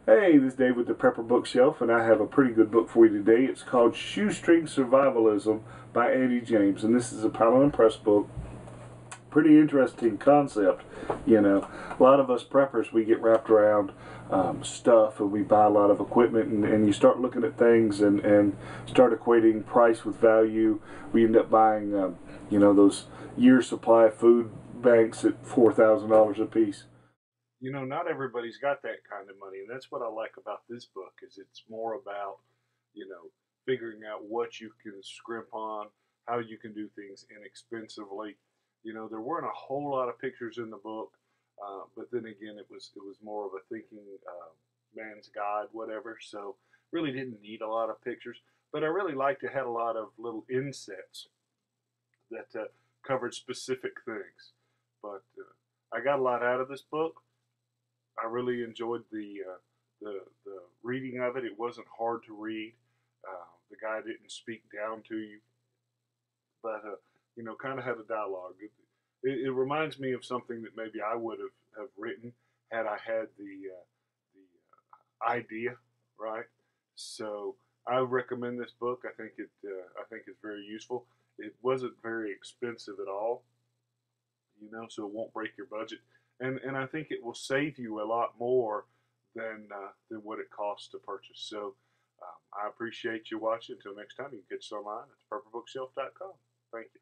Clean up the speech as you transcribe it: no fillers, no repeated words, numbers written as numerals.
Hey, this is Dave with the Prepper Bookshelf, and I have a pretty good book for you today. It's called Shoestring Survivalism by Andy James, and this is a Parliament Press book. Pretty interesting concept, you know. A lot of us preppers, we get wrapped around stuff, and we buy a lot of equipment, and you start looking at things and start equating price with value. We end up buying, those year supply of food banks at $4,000 a piece. Not everybody's got that kind of money, and that's what I like about this book. Is it's more about, figuring out what you can scrimp on, how you can do things inexpensively. There weren't a whole lot of pictures in the book, but then again, it was more of a thinking man's guide, whatever. So really didn't need a lot of pictures, but I really liked it had a lot of little insets that covered specific things. But I got a lot out of this book. I really enjoyed the reading of it. It wasn't hard to read. The guy didn't speak down to you, but kind of had a dialogue. It reminds me of something that maybe I would have written had I had the idea, right? So I recommend this book. I think it's very useful. It wasn't very expensive at all, so it won't break your budget. And I think it will save you a lot more than what it costs to purchase. So I appreciate you watching. Until next time, you can catch us online at preparedness.com. Thank you.